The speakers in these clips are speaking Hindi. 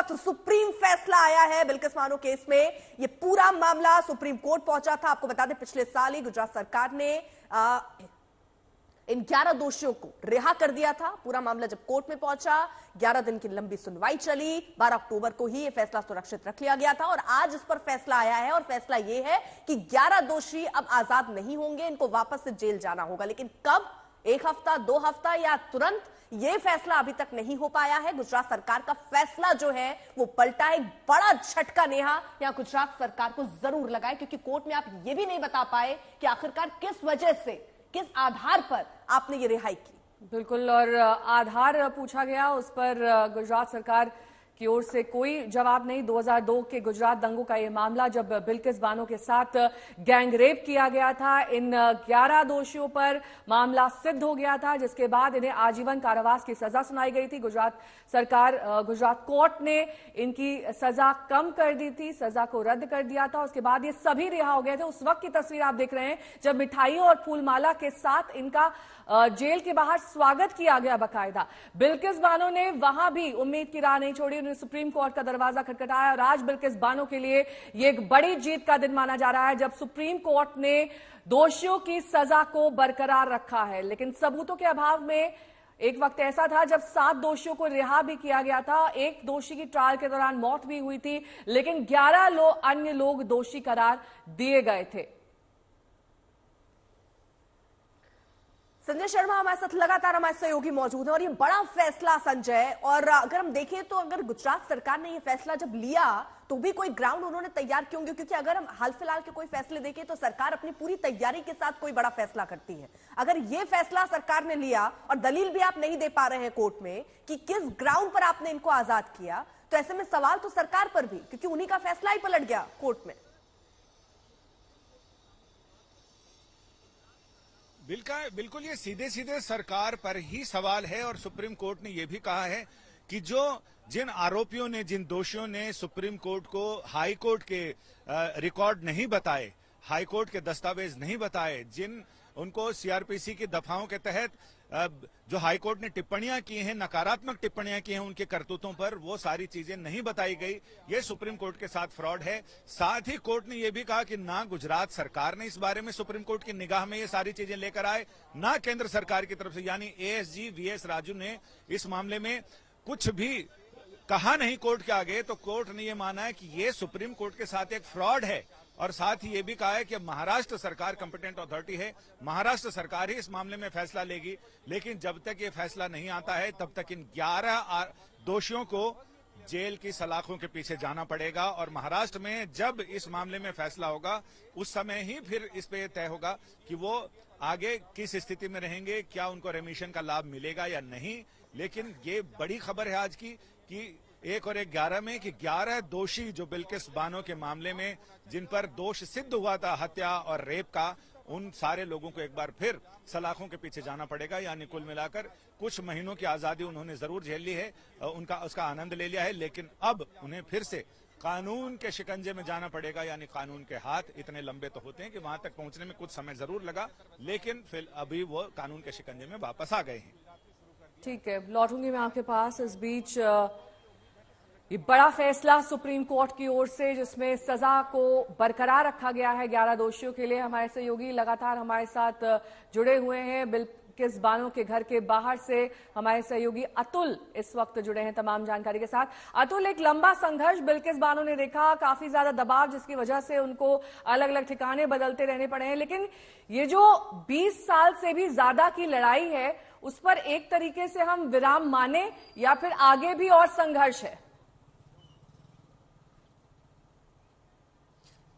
वक्त सुप्रीम फैसला आया है बिल्किस बानो केस में। ये पूरा मामला सुप्रीम कोर्ट पहुंचा था। आपको बता दें, पिछले साल ही गुजरात सरकार ने इन 11 दोषियों को रिहा कर दिया था। पूरा मामला जब कोर्ट में पहुंचा, 11 दिन की लंबी सुनवाई चली। 12 अक्टूबर को ही यह फैसला सुरक्षित रख लिया गया था और आज इस पर फैसला आया है। और फैसला यह है कि 11 दोषी अब आजाद नहीं होंगे, इनको वापस से जेल जाना होगा। लेकिन कब, 1 हफ्ता, 2 हफ्ता या तुरंत, यह फैसला अभी तक नहीं हो पाया है। गुजरात सरकार का फैसला जो है वो पलटा। एक बड़ा झटका नेहा यहां गुजरात सरकार को जरूर लगा है, क्योंकि कोर्ट में आप यह भी नहीं बता पाए कि आखिरकार किस वजह से, किस आधार पर आपने ये रिहाई की। बिल्कुल, और आधार पूछा गया, उस पर गुजरात सरकार की ओर से कोई जवाब नहीं। 2002 के गुजरात दंगों का ये मामला, जब बिल्किस बानो के साथ गैंग रेप किया गया था, इन 11 दोषियों पर मामला सिद्ध हो गया था, जिसके बाद इन्हें आजीवन कारावास की सजा सुनाई गई थी। गुजरात सरकार, गुजरात कोर्ट ने इनकी सजा कम कर दी थी, सजा को रद्द कर दिया था। उसके बाद ये सभी रिहा हो गए थे। उस वक्त की तस्वीर आप देख रहे हैं जब मिठाइयों और फूलमाला के साथ इनका जेल के बाहर स्वागत किया गया बाकायदा। बिल्किस बानो ने वहां भी उम्मीद की राह नहीं छोड़ी, उन्होंने सुप्रीम कोर्ट का दरवाजा खटखटाया और आज बिल्किस बानो के लिए ये एक बड़ी जीत का दिन माना जा रहा है, जब सुप्रीम कोर्ट ने दोषियों की सजा को बरकरार रखा है। लेकिन सबूतों के अभाव में एक वक्त ऐसा था जब 7 दोषियों को रिहा भी किया गया था। एक दोषी की ट्रायल के दौरान मौत भी हुई थी, लेकिन 11 अन्य लोग दोषी करार दिए गए थे। संजय शर्मा हमारे साथ लगातार, हमारे सहयोगी मौजूद है। और ये बड़ा फैसला संजय, और अगर हम देखें तो अगर गुजरात सरकार ने ये फैसला जब लिया तो भी कोई ग्राउंड उन्होंने तैयार क्यों किया? क्योंकि अगर हम हाल फिलहाल के कोई फैसले देखें तो सरकार अपनी पूरी तैयारी के साथ कोई बड़ा फैसला करती है। अगर ये फैसला सरकार ने लिया और दलील भी आप नहीं दे पा रहे हैं कोर्ट में कि किस ग्राउंड पर आपने इनको आजाद किया, तो ऐसे में सवाल तो सरकार पर भी, क्योंकि उन्हीं का फैसला ही पलट गया कोर्ट में। बिल्कुल ये सीधे सीधे सरकार पर ही सवाल है। और सुप्रीम कोर्ट ने यह भी कहा है कि जिन आरोपियों ने, जिन दोषियों ने सुप्रीम कोर्ट को हाई कोर्ट के रिकॉर्ड नहीं बताए, हाई कोर्ट के दस्तावेज नहीं बताए, जिन उनको सीआरपीसी की दफाओं के तहत जो हाई कोर्ट ने टिप्पणियां की हैं, नकारात्मक टिप्पणियां की हैं उनके करतूतों पर, वो सारी चीजें नहीं बताई गई। ये सुप्रीम कोर्ट के साथ फ्रॉड है। साथ ही कोर्ट ने यह भी कहा कि ना गुजरात सरकार ने इस बारे में सुप्रीम कोर्ट की निगाह में ये सारी चीजें लेकर आए, ना केंद्र सरकार की तरफ से यानी एएसजी वीएस राजू ने इस मामले में कुछ भी कहा नहीं कोर्ट के आगे। तो कोर्ट ने यह माना है कि ये सुप्रीम कोर्ट के साथ एक फ्रॉड है। और साथ ही ये भी कहा है कि महाराष्ट्र सरकार कंपिटेंट अथॉरिटी है, महाराष्ट्र सरकार ही इस मामले में फैसला लेगी। लेकिन जब तक ये फैसला नहीं आता है तब तक इन 11 दोषियों को जेल की सलाखों के पीछे जाना पड़ेगा। और महाराष्ट्र में जब इस मामले में फैसला होगा उस समय ही फिर इस पे तय होगा कि वो आगे किस स्थिति में रहेंगे, क्या उनको रेमिशन का लाभ मिलेगा या नहीं। लेकिन ये बड़ी खबर है आज की कि 1 और 1 11 में कि 11 दोषी जो बिल्किस बानो के मामले में जिन पर दोष सिद्ध हुआ था हत्या और रेप का, उन सारे लोगों को एक बार फिर सलाखों के पीछे जाना पड़ेगा। यानी कुल मिलाकर कुछ महीनों की आजादी उन्होंने जरूर झेल ली है, उसका आनंद ले लिया है, लेकिन अब उन्हें फिर से कानून के शिकंजे में जाना पड़ेगा। यानी कानून के हाथ इतने लंबे तो होते हैं कि वहां तक पहुंचने में कुछ समय जरूर लगा, लेकिन फिर अभी वो कानून के शिकंजे में वापस आ गए हैं। ठीक है, लौटूंगी मैं आपके पास। इस बीच ये बड़ा फैसला सुप्रीम कोर्ट की ओर से, जिसमें सजा को बरकरार रखा गया है 11 दोषियों के लिए। हमारे सहयोगी लगातार हमारे साथ जुड़े हुए हैं। बिल्किस बानो के घर के बाहर से हमारे सहयोगी अतुल इस वक्त जुड़े हैं तमाम जानकारी के साथ। अतुल, एक लंबा संघर्ष बिल्किस बानो ने देखा, काफी ज्यादा दबाव, जिसकी वजह से उनको अलग अलग ठिकाने बदलते रहने पड़े हैं। लेकिन ये जो 20 साल से भी ज्यादा की लड़ाई है, उस पर एक तरीके से हम विराम माने या फिर आगे भी और संघर्ष है?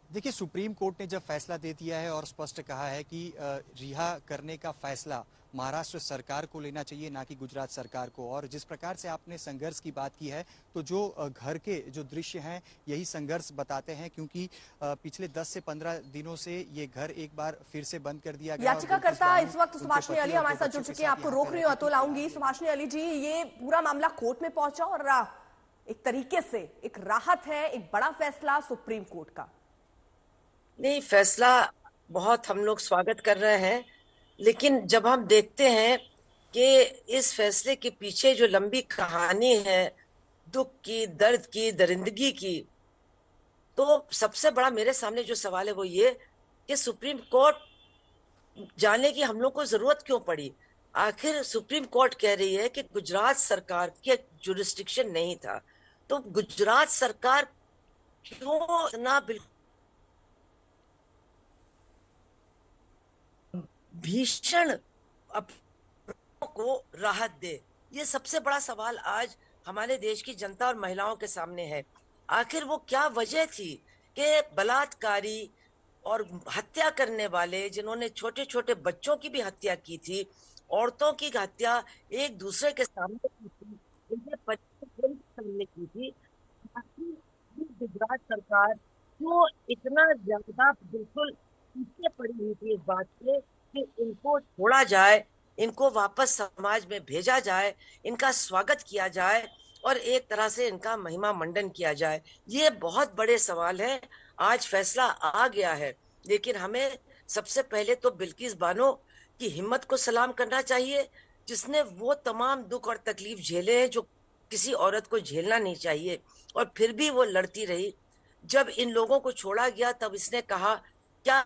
देखिए, सुप्रीम कोर्ट ने जब फैसला दे दिया है और स्पष्ट कहा है कि रिहा करने का फैसला महाराष्ट्र सरकार को लेना चाहिए, ना कि गुजरात सरकार को। और जिस प्रकार से आपने संघर्ष की बात की है, तो जो घर के जो दृश्य हैं यही संघर्ष बताते हैं, क्योंकि पिछले 10 से 15 दिनों से ये घर एक बार फिर से बंद कर दिया गया। याचिकाकर्ता इस वक्त सुभाषिनी अली हमारे साथ जुड़ चुके हैं। आपको रोक रही हूँ अतुल, आऊंगी। सुभाषिनी अली जी, ये पूरा मामला कोर्ट में पहुंचा और एक तरीके से एक राहत है, एक बड़ा फैसला सुप्रीम कोर्ट का। नहीं, फैसला बहुत हम लोग स्वागत कर रहे हैं, लेकिन जब हम देखते हैं कि इस फैसले के पीछे जो लंबी कहानी है, दुख की, दर्द की, दरिंदगी की। तो सबसे बड़ा मेरे सामने जो सवाल है वो ये कि सुप्रीम कोर्ट जाने की हम लोग को जरूरत क्यों पड़ी। आखिर सुप्रीम कोर्ट कह रही है कि गुजरात सरकार के जुरिस्डिक्शन नहीं था, तो गुजरात सरकार क्यों इतना भीषण अपनों को राहत दे। ये सबसे बड़ा सवाल आज हमारे देश की जनता और महिलाओं के सामने है। आखिर वो क्या वजह थी कि बलात्कारी और हत्या करने वाले, जिन्होंने छोटे छोटे बच्चों की भी हत्या की थी, औरतों की हत्या एक दूसरे के सामने की थी, उनके परिवार के सामने की थी, आखिर गुजरात सरकार क्यों इतना ज्यादा बिल्कुल पीछे पड़ी हुई थी इस बात से कि इनको छोड़ा जाए, इनको वापस समाज में भेजा जाए, इनका स्वागत किया जाए और एक तरह से इनका महिमा मंडन किया जाए। ये बहुत बड़े सवाल है। आज फैसला आ गया है, लेकिन हमें सबसे पहले तो बिल्किस बानो की हिम्मत को सलाम करना चाहिए, जिसने वो तमाम दुख और तकलीफ झेले हैं जो किसी औरत को झेलना नहीं चाहिए, और फिर भी वो लड़ती रही। जब इन लोगों को छोड़ा गया तब इसने कहा क्या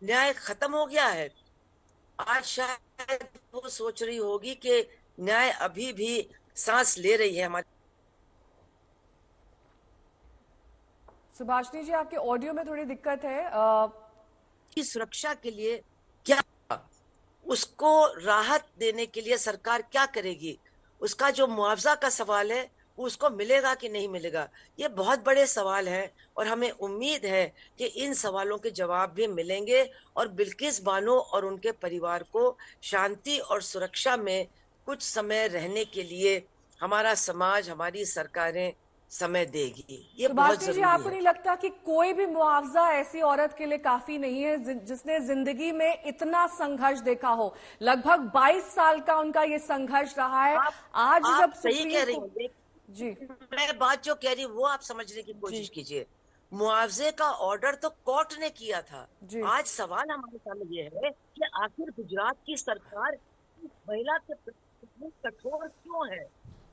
न्याय खत्म हो गया है। आज शायद वो सोच रही होगी कि न्याय अभी भी सांस ले रही है हमारी। सुभाषिनी जी, आपके ऑडियो में थोड़ी दिक्कत है। की सुरक्षा के लिए क्या, उसको राहत देने के लिए सरकार क्या करेगी, उसका जो मुआवजा का सवाल है वो उसको मिलेगा कि नहीं मिलेगा, ये बहुत बड़े सवाल हैं। और हमें उम्मीद है कि इन सवालों के जवाब भी मिलेंगे और बिल्किस बानो और उनके परिवार को शांति और सुरक्षा में कुछ समय रहने के लिए हमारा समाज, हमारी सरकारें समय देगी। ये बहुत सुभाषिनी जी, जरूरी आपको है। नहीं लगता कि कोई भी मुआवजा ऐसी औरत के लिए काफी नहीं है जिसने जिंदगी में इतना संघर्ष देखा हो? लगभग 22 साल का उनका ये संघर्ष रहा है। आज आप जब सही कह रही सुप्रीम हैं। जी मैं बात जो कह रही हूँ वो आप समझने की कोशिश कीजिए। मुआवजे का ऑर्डर तो कोर्ट ने किया था। जी आज सवाल हमारे सामने ये है कि आखिर गुजरात की सरकार इस महिला के प्रति इतनी कठोर क्यों है।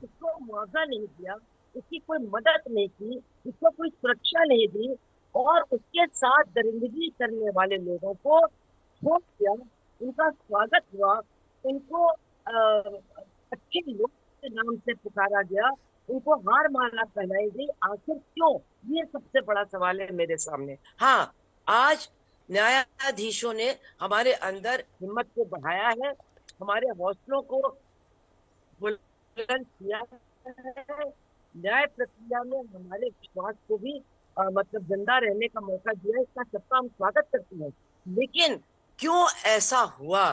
इसको मुआवजा नहीं दिया, उसकी कोई मदद नहीं की, उसको कोई सुरक्षा नहीं दी, और उसके साथ दरिंदगी करने वाले लोगों को छोड़ दिया। उनका स्वागत हुआ, उनको अच्छे लोग के नाम से पुकारा गया, उनको हार माला पहनाई गई। आखिर क्यों, ये सबसे बड़ा सवाल है मेरे सामने। हाँ, आज न्यायाधीशों ने हमारे अंदर हिम्मत को बढ़ाया है, हमारे हौसलों को बुलंद किया है, न्याय प्रक्रिया में हमारे विश्वास को भी मतलब जिंदा रहने का मौका दिया। इसका सबका हम स्वागत करते हैं। लेकिन क्यों ऐसा हुआ,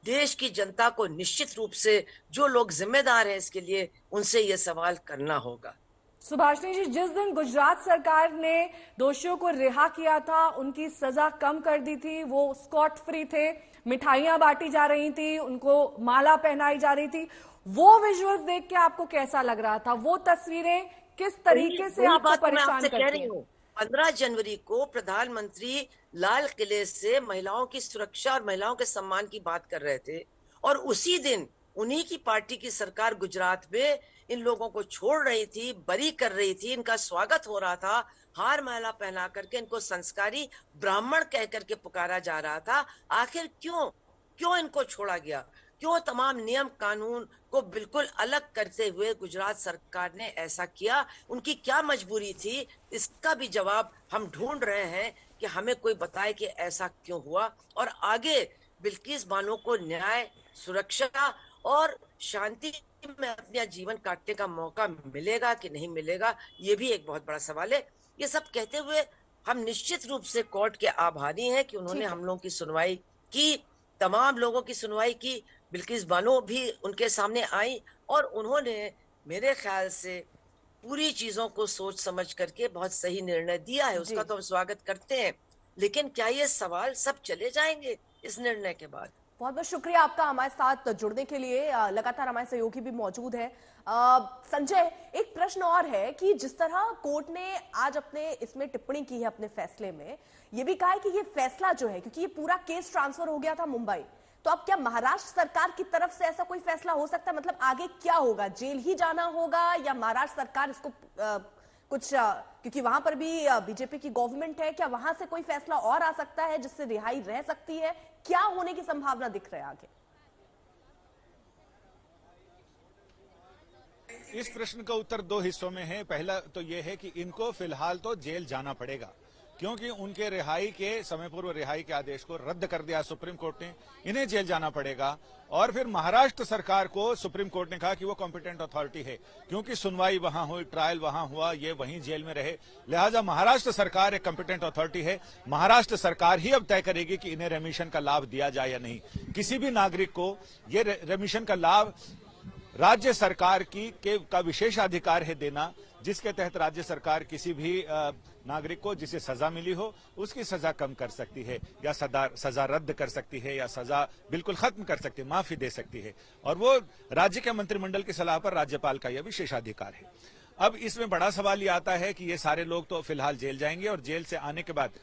देश की जनता को निश्चित रूप से जो लोग जिम्मेदार हैं इसके लिए, उनसे ये सवाल करना होगा। सुभाषिनी जी, जिस दिन गुजरात सरकार ने दोषियों को रिहा किया था, उनकी सजा कम कर दी थी, वो स्कॉट फ्री थे, मिठाइयां बांटी जा रही थी, उनको माला पहनाई जा रही थी, वो विजुअल्स देख के आपको कैसा लग रहा था? वो तस्वीरें किस तरीके से आपको परेशान करती हैं? 15 जनवरी को प्रधानमंत्री लाल किले से महिलाओं की सुरक्षा और महिलाओं के सम्मान की बात कर रहे थे, और उसी दिन उन्हीं की पार्टी की सरकार गुजरात में इन लोगों को छोड़ रही थी, बरी कर रही थी, इनका स्वागत हो रहा था, हार माला पहना करके इनको संस्कारी ब्राह्मण कह करके पुकारा जा रहा था। आखिर क्यों क्यों इनको छोड़ा गया, क्यों तमाम नियम कानून को बिल्कुल अलग करते हुए गुजरात सरकार ने ऐसा किया, उनकी क्या मजबूरी थी? इसका भी जवाब हम ढूंढ रहे हैं कि हमें कोई बताए कि ऐसा क्यों हुआ, और आगे बिल्किस बानो को न्याय, सुरक्षा और शांति में अपना जीवन काटने का मौका मिलेगा कि नहीं मिलेगा, ये भी एक बहुत बड़ा सवाल है। ये सब कहते हुए हम निश्चित रूप से कोर्ट के आभारी हैं कि उन्होंने हम लोगों की सुनवाई की, तमाम लोगों की सुनवाई की। बिल्किस बानो भी उनके सामने आई और उन्होंने मेरे ख्याल से पूरी चीजों को सोच समझ करके बहुत सही निर्णय दिया है, उसका तो हम स्वागत करते हैं। लेकिन क्या ये सवाल सब चले जाएंगे इस निर्णय के बाद? बहुत बहुत शुक्रिया आपका हमारे साथ जुड़ने के लिए। लगातार हमारे सहयोगी भी मौजूद है। संजय, एक प्रश्न और है कि जिस तरह कोर्ट ने आज अपने इसमें टिप्पणी की है, अपने फैसले में ये भी कहा है कि ये फैसला जो है, क्योंकि ये पूरा केस ट्रांसफर हो गया था मुंबई, तो अब क्या महाराष्ट्र सरकार की तरफ से ऐसा कोई फैसला हो सकता है? मतलब आगे क्या होगा, जेल ही जाना होगा या महाराष्ट्र सरकार इसको क्योंकि वहां पर भी बीजेपी की गवर्नमेंट है, क्या वहां से कोई फैसला और आ सकता है जिससे रिहाई रह सकती है? क्या होने की संभावना दिख रही है आगे? इस प्रश्न का उत्तर दो हिस्सों में है। पहला तो यह है कि इनको फिलहाल तो जेल जाना पड़ेगा, क्योंकि उनके रिहाई के समय पूर्व रिहाई के आदेश को रद्द कर दिया सुप्रीम कोर्ट ने। इन्हें जेल जाना पड़ेगा। और फिर महाराष्ट्र सरकार को सुप्रीम कोर्ट ने कहा कि वो कॉम्पिटेंट अथॉरिटी है, क्योंकि सुनवाई वहां हुई, ट्रायल वहां हुआ, ये वहीं जेल में रहे। लिहाजा महाराष्ट्र सरकार एक कॉम्पिटेंट अथॉरिटी है। महाराष्ट्र सरकार ही अब तय करेगी कि इन्हें रेमिशन का लाभ दिया जाए या नहीं। किसी भी नागरिक को ये रेमिशन का लाभ राज्य सरकार का विशेषाधिकार है देना, जिसके तहत राज्य सरकार किसी भी नागरिक को जिसे सजा मिली हो उसकी सजा कम कर सकती है, या सजा रद्द कर सकती है, या सजा बिल्कुल खत्म कर सकती है, माफी दे सकती है। और वो राज्य के मंत्रिमंडल की सलाह पर राज्यपाल का यह विशेषाधिकार है। अब इसमें बड़ा सवाल ये आता है कि ये सारे लोग तो फिलहाल जेल जाएंगे और जेल से आने के बाद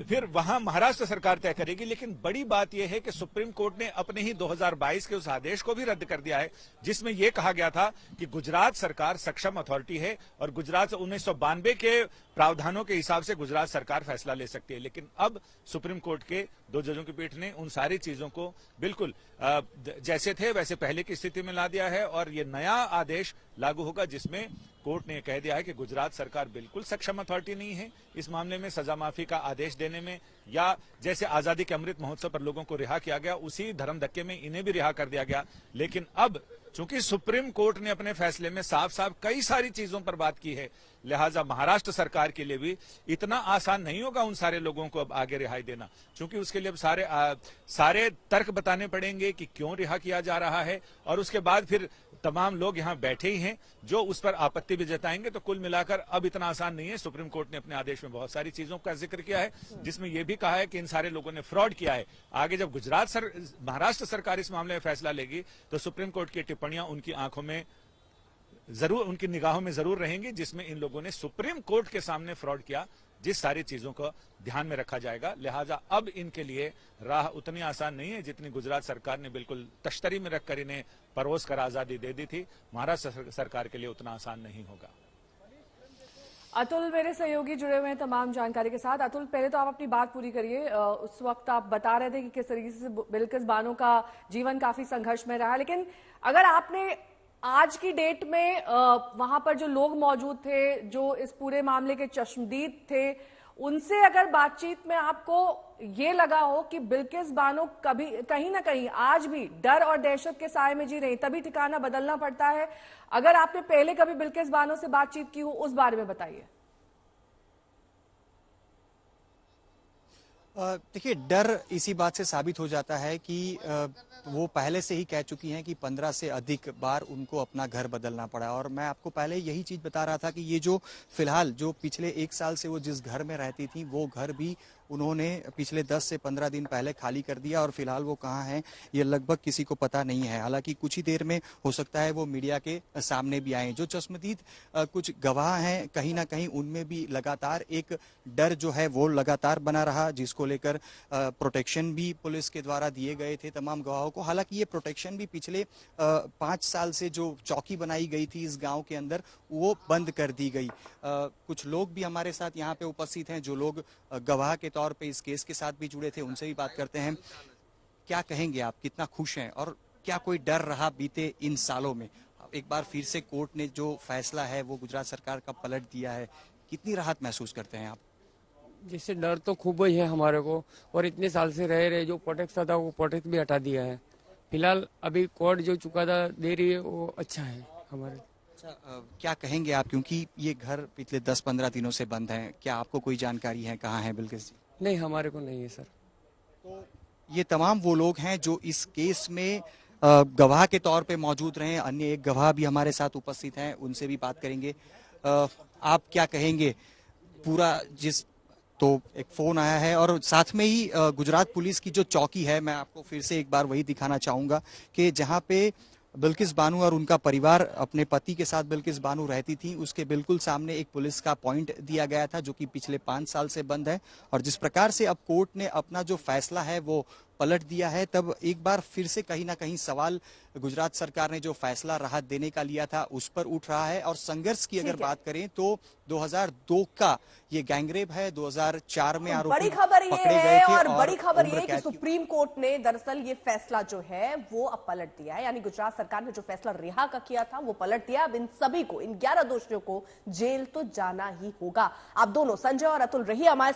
फिर वहां महाराष्ट्र सरकार तय करेगी। लेकिन बड़ी बात यह है कि सुप्रीम कोर्ट ने अपने ही 2022 के उस आदेश को भी रद्द कर दिया है, जिसमें यह कहा गया था कि गुजरात सरकार सक्षम अथॉरिटी है और गुजरात से 1992 के प्रावधानों के हिसाब से गुजरात सरकार फैसला ले सकती है। लेकिन अब सुप्रीम कोर्ट के 2 जजों की पीठ ने उन सारी चीजों को बिल्कुल जैसे थे वैसे पहले की स्थिति में ला दिया है और ये नया आदेश लागू होगा, जिसमें कोर्ट ने कह दिया है कि गुजरात सरकार बिल्कुल सक्षम अथॉरिटी नहीं है इस मामले में सजा माफी का आदेश देने में, या जैसे आजादी के अमृत महोत्सव पर लोगों को रिहा किया गया उसी धर्म धक्के में इन्हें भी रिहा कर दिया गया। लेकिन अब चूंकि सुप्रीम कोर्ट ने अपने फैसले में साफ साफ कई सारी चीजों पर बात की है, लिहाजा महाराष्ट्र सरकार के लिए भी इतना आसान नहीं होगा उन सारे लोगों को अब आगे रिहाई देना, क्योंकि उसके लिए अब सारे तर्क बताने पड़ेंगे कि क्यों रिहा किया जा रहा है। और उसके बाद फिर तमाम लोग यहां बैठे ही हैं जो उस पर आपत्ति भी जताएंगे। तो कुल मिलाकर अब इतना आसान नहीं है। सुप्रीम कोर्ट ने अपने आदेश में बहुत सारी चीजों का जिक्र किया है, जिसमें यह भी कहा है कि इन सारे लोगों ने फ्रॉड किया है। आगे जब महाराष्ट्र सरकार इस मामले में फैसला लेगी तो सुप्रीम कोर्ट की टिप्पणियां उनकी आंखों में जरूर, उनकी निगाहों में जरूर रहेंगी, जिसमें इन लोगों ने सुप्रीम कोर्ट के सामने फ्रॉड किया, जिस सारी चीजों को ध्यान में रखा जाएगा। लिहाजा अब इनके लिए राह उतनी आसान नहीं है जितनी गुजरात सरकार ने बिल्कुल तश्तरी में रखकर इन्हें परोस कर आजादी दे दी थी। महाराष्ट्र सरकार के लिए उतना आसान नहीं होगा। अतुल मेरे सहयोगी जुड़े हुए हैं तमाम जानकारी के साथ। अतुल, पहले तो आप अपनी बात पूरी करिए। उस वक्त आप बता रहे थे कि किस तरीके से बिल्किस बानो का जीवन काफी संघर्ष में रहा, लेकिन अगर आपने आज की डेट में वहां पर जो लोग मौजूद थे, जो इस पूरे मामले के चश्मदीद थे, उनसे अगर बातचीत में आपको ये लगा हो कि बिल्किस बानो कभी कहीं ना कहीं आज भी डर और दहशत के साए में जी रही, तभी ठिकाना बदलना पड़ता है, अगर आपने पहले कभी बिल्किस बानो से बातचीत की हो उस बारे में बताइए। देखिए, डर इसी बात से साबित हो जाता है कि वो पहले से ही कह चुकी हैं कि 15 से अधिक बार उनको अपना घर बदलना पड़ा। और मैं आपको पहले यही चीज बता रहा था कि ये जो फिलहाल जो पिछले 1 साल से वो जिस घर में रहती थी, वो घर भी उन्होंने पिछले 10 से 15 दिन पहले खाली कर दिया और फिलहाल वो कहाँ हैं ये लगभग किसी को पता नहीं है। हालांकि कुछ ही देर में हो सकता है वो मीडिया के सामने भी आए। जो चश्मदीद कुछ गवाह हैं, कहीं ना कहीं उनमें भी लगातार एक डर जो है वो लगातार बना रहा, जिसको लेकर प्रोटेक्शन भी पुलिस के द्वारा दिए गए थे तमाम गवाहों को। हालांकि ये प्रोटेक्शन भी पिछले 5 साल से जो चौकी बनाई गई थी इस गाँव के अंदर, वो बंद कर दी गई। कुछ लोग भी हमारे साथ यहाँ पे उपस्थित हैं जो लोग गवाह के तौर पे इस केस के साथ भी जुड़े थे, उनसे भी बात करते हैं। क्या कहेंगे आप, कितना खुश हैं और क्या कोई डर रहा बीते इन सालों में? एक बार फिर से कोर्ट ने जो फैसला है वो गुजरात सरकार का पलट दिया है, कितनी राहत महसूस करते हैं आप? जिससे डर तो खूब ही है हमारे को, और इतने साल से रह रहे जो प्रोटेक्ट था वो प्रोटेक्ट भी हटा दिया है। फिलहाल अभी कोर्ट जो चुकादा दे रही है वो अच्छा है हमारे। क्या कहेंगे आप, क्योंकि ये घर पिछले 10-15 दिनों से बंद है, क्या आपको कोई जानकारी है कहाँ है बिल्किस जी? नहीं, हमारे को नहीं है सर। तो ये तमाम वो लोग हैं जो इस केस में गवाह के तौर पे मौजूद रहे। अन्य एक गवाह भी हमारे साथ उपस्थित हैं, उनसे भी बात करेंगे। आप क्या कहेंगे पूरा तो एक फोन आया है और साथ में ही गुजरात पुलिस की जो चौकी है, मैं आपको फिर से एक बार वही दिखाना चाहूंगा कि जहां पे बिल्किस बानो और उनका परिवार अपने पति के साथ बिल्किस बानो रहती थी, उसके बिल्कुल सामने एक पुलिस का पॉइंट दिया गया था जो कि पिछले 5 साल से बंद है। और जिस प्रकार से अब कोर्ट ने अपना जो फैसला है वो पलट दिया है, तब एक बार फिर से कहीं ना कहीं सवाल गुजरात सरकार ने जो फैसला राहत देने का लिया था उस पर उठ रहा है। और संघर्ष की अगर बात करें तो 2002 का ये गैंगरेप है, 2004 में आरोपी बड़ी खबर पकड़े ये गए है थे और बड़ी खबर ये उम्र है कि कैद की- सुप्रीम कोर्ट ने दरअसल ये फैसला जो है वो अब पलट दिया है। यानी गुजरात सरकार ने जो फैसला रिहा का किया था वो पलट दिया। अब इन सभी को, इन 11 दोषियों को जेल तो जाना ही होगा। आप दोनों संजय और अतुल रहिए हमारे